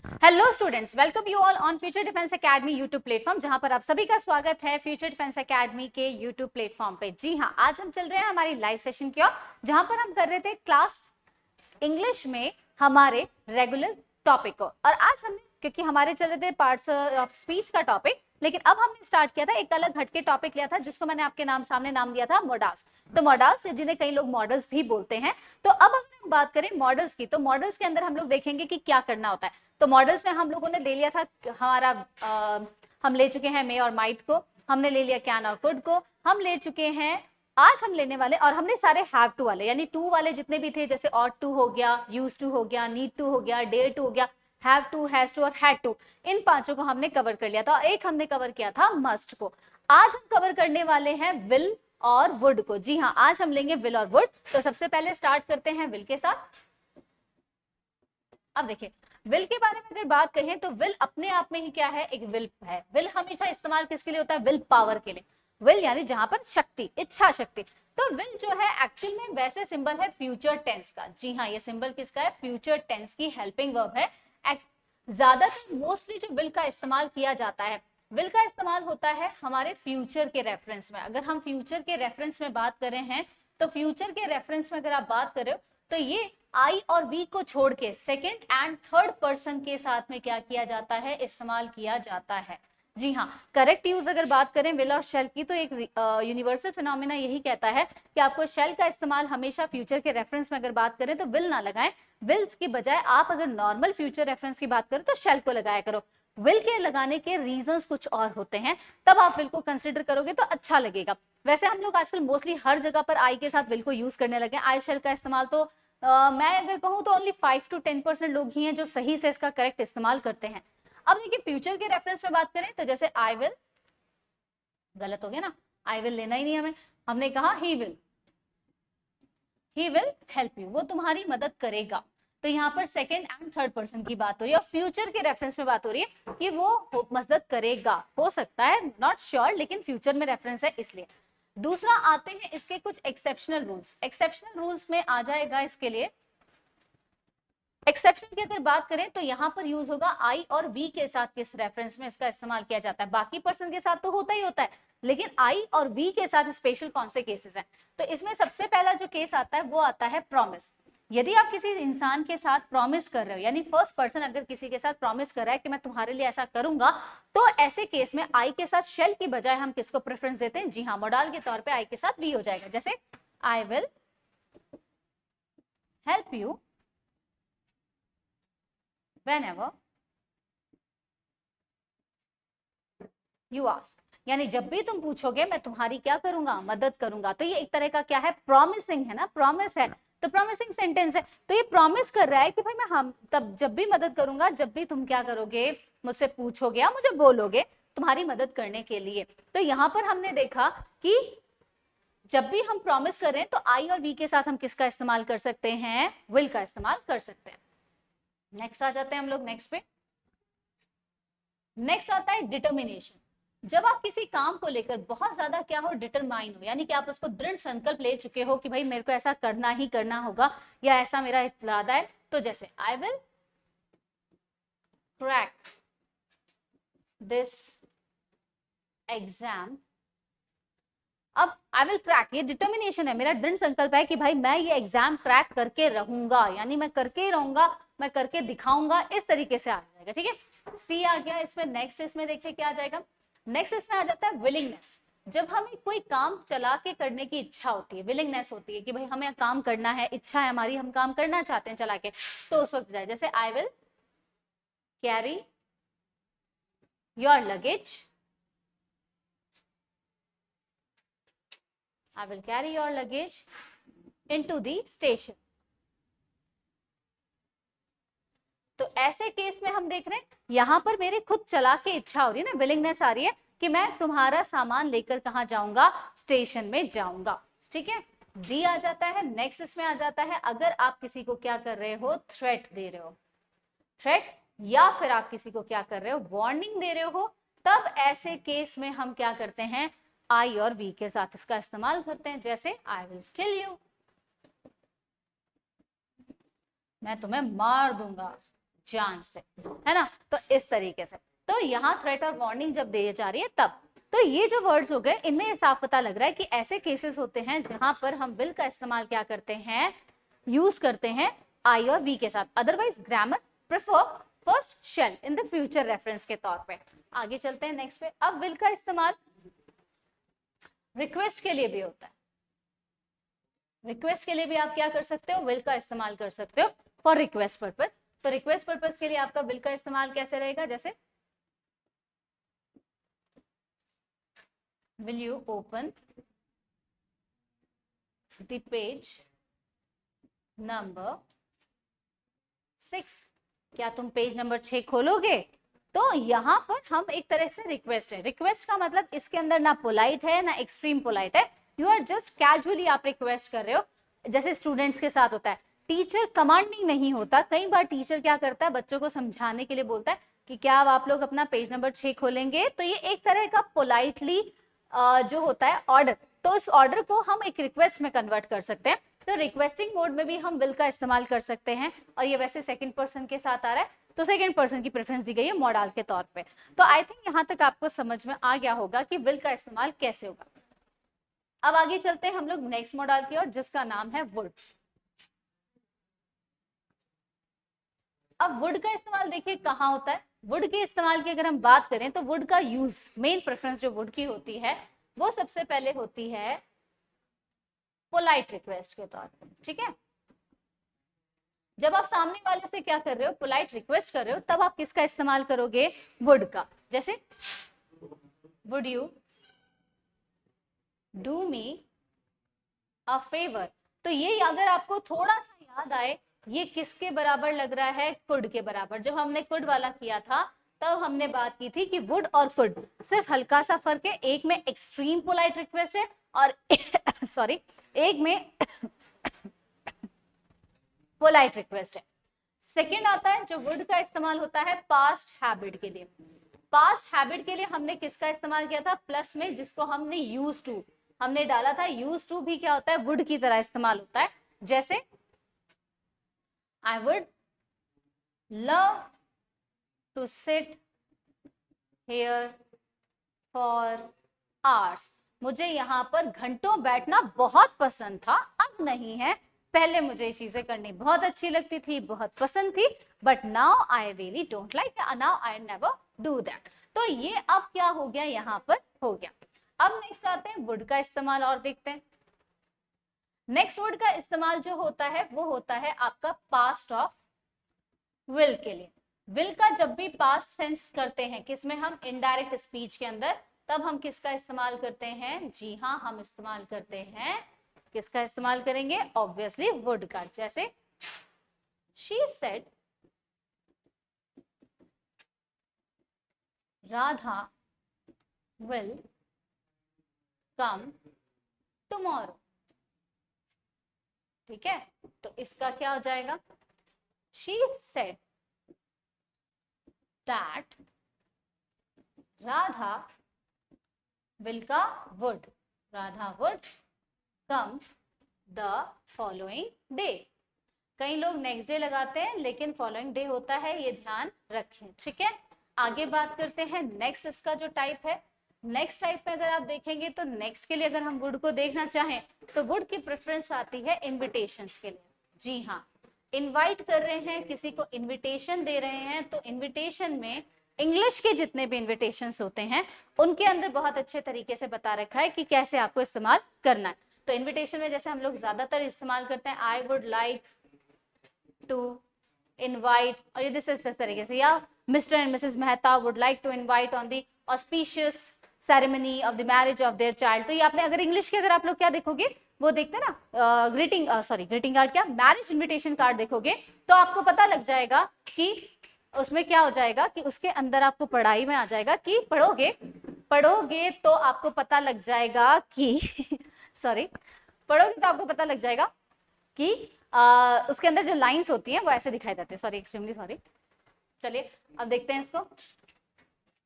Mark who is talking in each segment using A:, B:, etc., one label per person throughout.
A: Hello students, welcome you all on future defence academy YouTube platform, जहां पर आप सभी का स्वागत है फ्यूचर डिफेंस एकेडमी के यूट्यूब प्लेटफॉर्म पे। जी हाँ, आज हम चल रहे हैं हमारी लाइव सेशन की ओर, जहां पर हम कर रहे थे क्लास इंग्लिश में हमारे रेगुलर टॉपिक को। और आज हमने, क्योंकि हमारे चल रहे थे पार्ट्स ऑफ स्पीच का टॉपिक, लेकिन अब हमने स्टार्ट किया था एक अलग हटके टॉपिक लिया था, जिसको मैंने आपके सामने नाम दिया था मॉडल्स। तो मॉडल्स, जिन्हें कई लोग मॉडल्स भी बोलते हैं। तो अब अगर हम बात करें मॉडल्स की, तो मॉडल्स के अंदर हम लोग देखेंगे कि क्या करना होता है। तो मॉडल्स में हम लोगों ने ले लिया था हमारा हम ले चुके हैं मे और माइट को, हमने ले लिया कैन और कुड को, हम ले चुके हैं, आज हम लेने वाले, और हमने सारे हैव टू वाले यानी टू वाले जितने भी थे, जैसे ऑट टू हो गया, यूज टू हो गया, नीड टू हो गया, डेयर टू हो गया, हैव टू, हैज टू और हैड टू, इन पांचों को हमने कवर कर लिया था। एक हमने कवर किया था मस्ट को। आज हम कवर करने वाले हैं विल और वुड को। जी हाँ, आज हम लेंगे विल और वुड। तो सबसे पहले स्टार्ट करते हैं विल के साथ। अब देखिए, विल के बारे में अगर बात करें तो विल अपने आप में ही क्या है, एक विल है। विल हमेशा इस्तेमाल किसके लिए होता है, विल पावर के लिए। विल यानी जहां पर शक्ति, इच्छा शक्ति। तो विल जो है एक्चुअल में वैसे सिंबल है फ्यूचर टेंस का। जी हाँ, ये सिंबल किसका है, फ्यूचर टेंस की हेल्पिंग वर्ब है। ज्यादातर मोस्टली जो विल का इस्तेमाल किया जाता है, विल का इस्तेमाल होता है हमारे फ्यूचर के रेफरेंस में। अगर हम फ्यूचर के रेफरेंस में बात कर रहे हैं, तो फ्यूचर के रेफरेंस में अगर आप बात करें तो ये आई और वी को छोड़ के सेकेंड एंड थर्ड पर्सन के साथ में क्या किया जाता है, इस्तेमाल किया जाता है। जी हाँ, करेक्ट यूज अगर बात करें विल और शेल की, तो एक यूनिवर्सल फिनोमिना यही कहता है कि आपको शेल का इस्तेमाल हमेशा फ्यूचर के रेफरेंस में अगर बात करें तो विल ना लगाएं। विल्स की बजाय आप अगर नॉर्मल फ्यूचर रेफरेंस की बात करें तो शेल को लगाया करो। विल के लगाने के रीजंस कुछ और होते हैं, तब आप विल को कंसिडर करोगे तो अच्छा लगेगा। वैसे हम लोग आजकल मोस्टली हर जगह पर आई के साथ विल को यूज करने लगे। आई शेल का इस्तेमाल तो मैं अगर कहूं तो ओनली 5 to 10% लोग ही हैं जो सही से इसका करेक्ट इस्तेमाल करते हैं। अब देखिए, फ्यूचर के रेफरेंस में बात करें तो जैसे आई विल, गलत हो गया ना, आई विल लेना ही नहीं हमें, हमने कहा ही विल हेल्प यू, वो तुम्हारी मदद करेगा। तो यहाँ पर सेकेंड एंड थर्ड पर्सन की बात हो रही है, और फ्यूचर के रेफरेंस में बात हो रही है कि वो मदद करेगा। हो सकता है, नॉट श्योर, लेकिन फ्यूचर में रेफरेंस है इसलिए। दूसरा आते हैं इसके कुछ एक्सेप्शनल रूल्स। एक्सेप्शनल रूल्स में आ जाएगा इसके लिए, एक्सेप्शन की अगर बात करें तो यहां पर यूज होगा आई और वी के साथ, किस रेफरेंस में इसका इस्तेमाल किया जाता है। बाकी पर्सन के साथ तो होता ही होता है, लेकिन आई और वी के साथ स्पेशल कौन से केसेस हैं। तो इसमें सबसे पहला जो केस आता है वो आता है प्रॉमिस। यदि आप किसी इंसान के साथ प्रॉमिस कर रहे हो, यानी फर्स्ट पर्सन अगर किसी के साथ प्रॉमिस कर रहा है कि मैं तुम्हारे लिए ऐसा करूंगा, तो ऐसे केस में आई के साथ शेल की बजाय हम किसको प्रेफरेंस देते हैं, जी हाँ, मॉडल के तौर पे आई के साथ वी हो जाएगा। जैसे I will help you whenever you ask, यानी जब भी तुम पूछोगे मैं तुम्हारी क्या करूंगा, मदद करूंगा। तो ये एक तरह का क्या है, प्रॉमिसिंग है ना, प्रॉमिस है, तो प्रॉमिसिंग सेंटेंस है। तो ये प्रॉमिस कर रहा है कि भाई मैं हम तब जब भी मदद करूंगा, जब भी तुम क्या करोगे, मुझसे पूछोगे या मुझे बोलोगे तुम्हारी मदद करने के लिए। तो यहां पर हमने देखा कि जब भी हम प्रॉमिस कर रहे हैं तो आई और वी के साथ हम किसका इस्तेमाल कर सकते हैं, विल का इस्तेमाल कर सकते हैं। नेक्स्ट आ जाते हैं हम लोग नेक्स्ट पे। नेक्स्ट आता है डिटर्मिनेशन। जब आप किसी काम को लेकर बहुत ज्यादा क्या हो, डिटरमाइन हो, यानी कि आप उसको दृढ़ संकल्प ले चुके हो कि भाई मेरे को ऐसा करना ही करना होगा, या ऐसा मेरा इरादा है। तो जैसे I will crack this exam. अब आई विल क्रैक, ये डिटर्मिनेशन है, मेरा दृढ़ संकल्प है कि भाई मैं ये एग्जाम क्रैक करके रहूंगा, यानी मैं करके ही रहूंगा, मैं करके दिखाऊंगा, इस तरीके से आ जाएगा। ठीक है, सी आ गया इसमें। नेक्स्ट इसमें देखिए क्या आ जाएगा, नेक्स्ट इसमें आ जाता है विलिंगनेस। जब हमें कोई काम चला के करने की इच्छा होती है, विलिंगनेस होती है कि भाई हमें काम करना है, इच्छा है हमारी, हम काम करना चाहते हैं चला के, तो उस वक्त जाए। जैसे I will carry your luggage, I will carry your luggage into the station. तो ऐसे केस में हम देख रहे हैं यहां पर मेरे खुद चला के इच्छा हो रही है ना, विलिंगनेस आ रही है कि मैं तुम्हारा सामान लेकर कहां जाऊंगा, स्टेशन में जाऊंगा। ठीक है, डी आ जाता है। नेक्स्ट इसमें आ जाता है, अगर आप किसी को क्या कर रहे हो, थ्रेट दे रहे हो, थ्रेट, या फिर आप किसी को क्या कर रहे हो, वार्निंग दे रहे हो, तब ऐसे केस में हम क्या करते हैं, आई और वी के साथ इसका इस्तेमाल करते हैं। जैसे आई विल किल यू, मैं तुम्हें मार दूंगा। जान से, है ना। तो इस तरीके से, तो यहाँ थ्रेट और वार्निंग जब दी जा रही है तब। तो ये जो वर्ड्स हो गए, इनमें साफ पता लग रहा है कि ऐसे केसेस होते हैं जहां पर हम विल का इस्तेमाल क्या करते हैं, यूज करते हैं आई और वी के साथ। Otherwise grammar prefer first shall in the future reference के तौर पे। आगे चलते हैं नेक्स्ट पे। अब विल का इस्तेमाल रिक्वेस्ट के लिए भी होता है। रिक्वेस्ट के लिए भी आप क्या कर सकते हो, विल का इस्तेमाल कर सकते हो फॉर रिक्वेस्ट पर्पस। तो रिक्वेस्ट पर्पस के लिए आपका विल का इस्तेमाल कैसे रहेगा, जैसे will you open the page number 6, क्या तुम पेज नंबर 6 खोलोगे। तो यहाँ पर हम एक तरह से रिक्वेस्ट है, रिक्वेस्ट का मतलब इसके अंदर ना पोलाइट है ना एक्सट्रीम पोलाइट है, यू आर जस्ट कैजुअली आप रिक्वेस्ट कर रहे हो। जैसे स्टूडेंट्स के साथ होता है, टीचर कमांडिंग नहीं होता, कई बार टीचर क्या करता है, बच्चों को समझाने के लिए बोलता है कि क्या आप लोग अपना पेज नंबर 6 खोलेंगे। तो ये एक तरह का पोलाइटली जो होता है ऑर्डर, तो इस ऑर्डर को हम एक रिक्वेस्ट में कन्वर्ट कर सकते हैं। तो रिक्वेस्टिंग मोड में भी हम विल का इस्तेमाल कर सकते हैं, और ये वैसे सेकंड पर्सन के साथ आ रहा है, तो सेकंड पर्सन की प्रेफरेंस दी गई है मॉडल के तौर पे। तो आई थिंक यहाँ तक आपको समझ में आ गया होगा कि विल का इस्तेमाल कैसे होगा। अब आगे चलते हैं हम लोग नेक्स्ट मॉडल की ओर, जिसका नाम है वुड। अब वुड का इस्तेमाल देखिए कहाँ होता है। वुड के इस्तेमाल की अगर हम बात करें तो वुड का यूज, मेन प्रेफरेंस जो वुड की होती है वो सबसे पहले होती है पोलाइट रिक्वेस्ट के तौर पर, ठीक है। जब आप सामने वाले से क्या कर रहे हो, पोलाइट रिक्वेस्ट कर रहे हो, तब आप किसका इस्तेमाल करोगे, वुड का। जैसे would you do me a favour. तो ये अगर आपको थोड़ा सा याद आए, ये किसके बराबर लग रहा है, कुड के बराबर। जब हमने कुड वाला किया था तब हमने बात की थी कि वुड और कुड सिर्फ हल्का सा फर्क है, एक में एक्सट्रीम पोलाइट रिक्वेस्ट है और सॉरी एक में पोलाइट रिक्वेस्ट है। सेकंड आता है जो वुड का इस्तेमाल होता है पास्ट हैबिट के लिए। पास्ट हैबिट के लिए हमने किसका इस्तेमाल किया था, प्लस में, जिसको हमने यूज टू हमने डाला था। यूज टू भी क्या होता है, वुड की तरह इस्तेमाल होता है। जैसे I would love to sit here for hours. मुझे यहाँ पर घंटों बैठना बहुत पसंद था, अब नहीं है। पहले मुझे ये चीजें करनी बहुत अच्छी लगती थी, बहुत पसंद थी, but now I really don't like, now I never do that. तो ये अब क्या हो गया, यहाँ पर हो गया। अब नेक्स्ट आते हैं वुड का इस्तेमाल और देखते हैं। नेक्स्ट वर्ड का इस्तेमाल जो होता है वो होता है आपका पास्ट ऑफ विल के लिए। विल का जब भी पास्ट सेंस करते हैं किसमें, हम इनडायरेक्ट स्पीच के अंदर, तब हम किसका इस्तेमाल करते हैं, जी हाँ हम इस्तेमाल करते हैं, किसका इस्तेमाल करेंगे, ऑब्वियसली वुड का। जैसे she said Radha will come tomorrow, ठीक है। तो इसका क्या हो जाएगा, she said that Radha will का would, Radha would come the following day. कई लोग नेक्स्ट डे लगाते हैं लेकिन फॉलोइंग डे होता है, ये ध्यान रखें, ठीक है। आगे बात करते हैं नेक्स्ट, इसका जो टाइप है। नेक्स्ट टाइप में अगर आप देखेंगे तो नेक्स्ट के लिए अगर हम वुड को देखना चाहें तो वुड की प्रेफरेंस आती है इन्विटेशंस के लिए। जी हाँ, इनवाइट कर रहे हैं किसी को, इनविटेशन दे रहे हैं, तो इनविटेशन में इंग्लिश के जितने भी इन्विटेशंस होते हैं उनके अंदर बहुत अच्छे तरीके से बता रखा है कि कैसे आपको इस्तेमाल करना है। तो इन्विटेशन में जैसे हम लोग ज्यादातर इस्तेमाल करते हैं I would like to invite, और ये दिस तरीके से, या Mr and Mrs Mehta would like to invite on the auspicious ceremony of the marriage of their child. तो ये आपने अगर इंग्लिश के अगर आप लोग क्या देखोगे, वो देखते हैं ना ग्रीटिंग कार्ड, क्या मैरिज इन्विटेशन कार्ड देखोगे, तो आपको पता लग जाएगा कि उसमें क्या हो जाएगा कि उसके अंदर आपको पढ़ाई में आ जाएगा कि पढ़ोगे तो आपको पता लग जाएगा कि पढ़ोगे तो आपको पता लग जाएगा कि उसके अंदर जो लाइंस होती हैं वो ऐसे दिखाई देते हैं। Extremely sorry. चलिए अब देखते हैं इसको,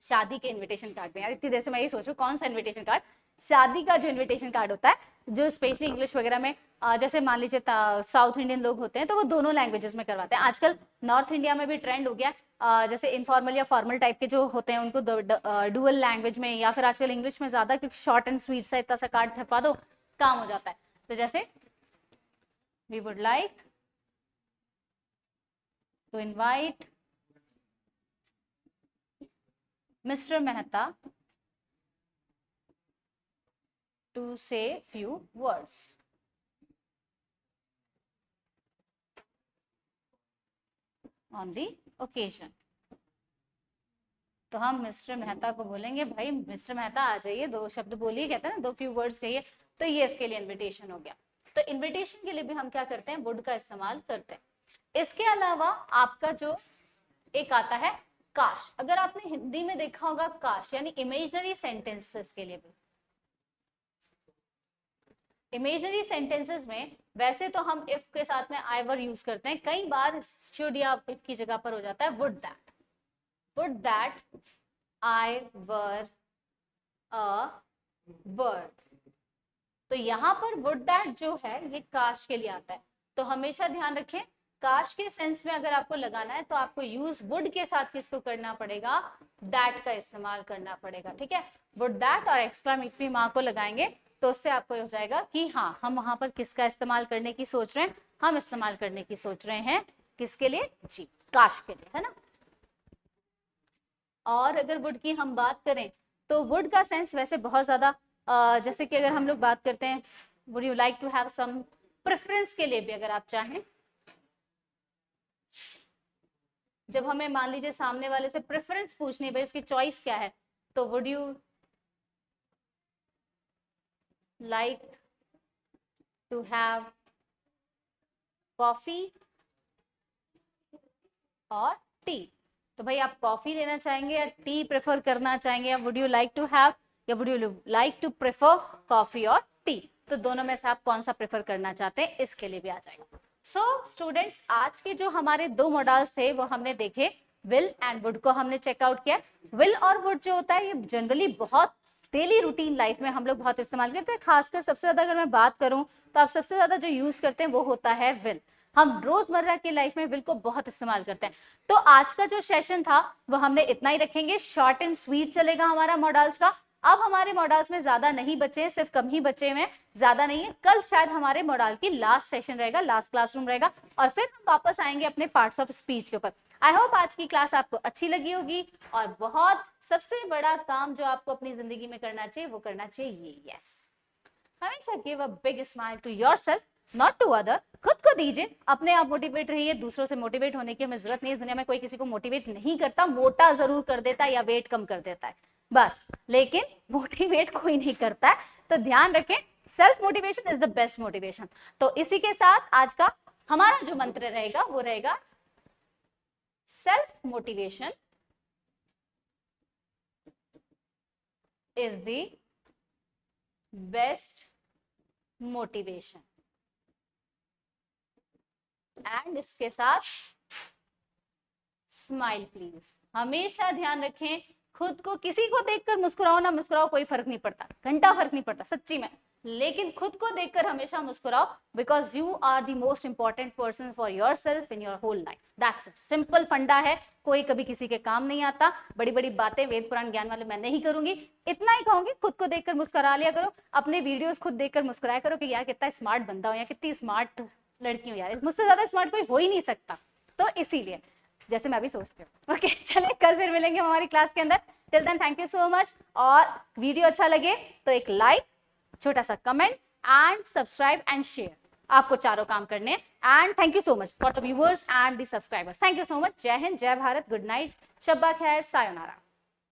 A: शादी के इनविटेशन कार्ड में। यार इतनी देर से मैं ये सोच रही हूँ कौन सा इनविटेशन कार्ड, शादी का जो इनविटेशन कार्ड होता है, जो स्पेशली इंग्लिश वगैरह में जैसे मान लीजिए साउथ इंडियन लोग होते हैं तो वो दोनों लैंग्वेजेस में करवाते हैं। आजकल नॉर्थ इंडिया में भी ट्रेंड हो गया जैसे इनफॉर्मल या फॉर्मल टाइप के जो होते हैं उनको डुअल लैंग्वेज में या फिर आजकल इंग्लिश में ज्यादा, क्योंकि शॉर्ट एंड स्वीट सा इतना सा कार्ड छपवा दो, काम हो जाता है। तो जैसे we would like to invite Mr Mehta to say few words. On the occasion. तो हम मिस्टर मेहता को बोलेंगे भाई मिस्टर मेहता आ जाइए, 2 शब्द बोलिए, कहते हैं ना 2 few words कहिए, तो ये इसके लिए इनविटेशन हो गया। तो इनविटेशन के लिए भी हम क्या करते हैं, वुड का इस्तेमाल करते हैं। इसके अलावा आपका जो एक आता है काश, अगर आपने हिंदी में देखा होगा काश यानी इमेजिनरी सेंटेंसेस के लिए भी। इमेजिनरी सेंटेंसेस में वैसे तो हम इफ के साथ में आई वर यूज करते हैं, कई बार शुड या इफ की जगह पर हो जाता है would that I were a bird. तो यहाँ पर वुड दैट जो है ये काश के लिए आता है। तो हमेशा ध्यान रखें काश के सेंस में अगर आपको लगाना है तो आपको यूज वुड के साथ किसको करना पड़ेगा, दैट का इस्तेमाल करना पड़ेगा। ठीक है, वुड दैट और एक्सक्लेमेटरी मार्क को लगाएंगे तो उससे आपको हो जाएगा कि हाँ हम वहां पर किसका इस्तेमाल करने की सोच रहे हैं, हम इस्तेमाल करने की सोच रहे हैं किसके लिए, जी काश के लिए, है ना। और अगर वुड की हम बात करें तो वुड का सेंस वैसे बहुत ज्यादा जैसे कि अगर हम लोग बात करते हैं would you like to have some, preference के लिए भी अगर आप चाहें, जब हमें मान लीजिए सामने वाले से प्रेफरेंस पूछनी है भाई उसकी चॉइस क्या है, तो would you like to have coffee और टी। तो भाई आप कॉफी लेना चाहेंगे या टी प्रेफर करना चाहेंगे, या would you like to have या would you like to prefer coffee और टी, तो दोनों में से आप कौन सा प्रेफर करना चाहते हैं, इसके लिए भी आ जाएगा। सो स्टूडेंट्स आज के जो हमारे 2 मॉडल्स थे वो हमने देखे, विल एंड वुड को हमने चेकआउट किया। विल और वुड जो होता है ये जनरली बहुत डेली रूटीन लाइफ में हम लोग बहुत इस्तेमाल करते हैं, खासकर सबसे ज्यादा अगर मैं बात करूं तो आप सबसे ज्यादा जो यूज करते हैं वो होता है विल। हम रोजमर्रा की लाइफ में विल को बहुत इस्तेमाल करते हैं। तो आज का जो सेशन था वो हमने इतना ही रखेंगे, शॉर्ट एंड स्वीट चलेगा हमारा मॉडल्स का। अब हमारे मॉडल्स में ज्यादा नहीं बचे, सिर्फ कम ही बचे हैं, ज्यादा नहीं है। कल शायद हमारे मॉडल की लास्ट सेशन रहेगा, लास्ट क्लासरूम रहेगा, और फिर हम वापस आएंगे अपने पार्ट्स ऑफ स्पीच के ऊपर। आई होप आज की क्लास आपको अच्छी लगी होगी, और बहुत सबसे बड़ा काम जो आपको अपनी जिंदगी में करना चाहिए वो करना चाहिए, यस, हमेशा give a big smile to yourself, not to other. खुद को दीजिए, अपने आप मोटिवेट रहिए, दूसरों से मोटिवेट होने की हमें जरूरत नहीं है। दुनिया में कोई किसी को मोटिवेट नहीं करता, मोटा जरूर कर देता है या वेट कम कर देता है बस, लेकिन मोटिवेट कोई नहीं करता है। तो ध्यान रखें, self motivation is the best motivation. तो इसी के साथ आज का हमारा जो मंत्र रहेगा वो रहेगा self motivation is the best motivation. And इसके साथ स्माइल प्लीज। हमेशा ध्यान रखें, खुद को, किसी को देखकर मुस्कुराओ ना मुस्कुराओ कोई फर्क नहीं पड़ता, घंटा फर्क नहीं पड़ता सच्ची में, लेकिन खुद को देखकर हमेशा मुस्कुराओ, because you are the most important person for yourself in your whole life. That's it, simple फंडा है, कोई कभी किसी के काम नहीं आता। बड़ी बड़ी बातें वेद पुराण ज्ञान वाले मैं नहीं करूंगी, इतना ही कहूंगी, खुद को देखकर मुस्कुरा लिया करो, अपने वीडियोस खुद देखकर मुस्कुराया करो कि यार कितना स्मार्ट बंदा हो या कितनी स्मार्ट लड़की हूँ यार, मुझसे ज्यादा स्मार्ट कोई हो ही नहीं सकता। तो इसीलिए जैसे मैं भी सोचती हूँ। ओके चले, कल फिर मिलेंगे हमारी क्लास के अंदर। Till then thank you so much, और वीडियो अच्छा लगे तो एक लाइक, छोटा सा comment and subscribe and share, आपको चारों काम करने। And thank you so much for the viewers and the subscribers. Thank you so much. जय हिंद, जय भारत, गुड नाइट, शब्बा खैर, सायोनारा।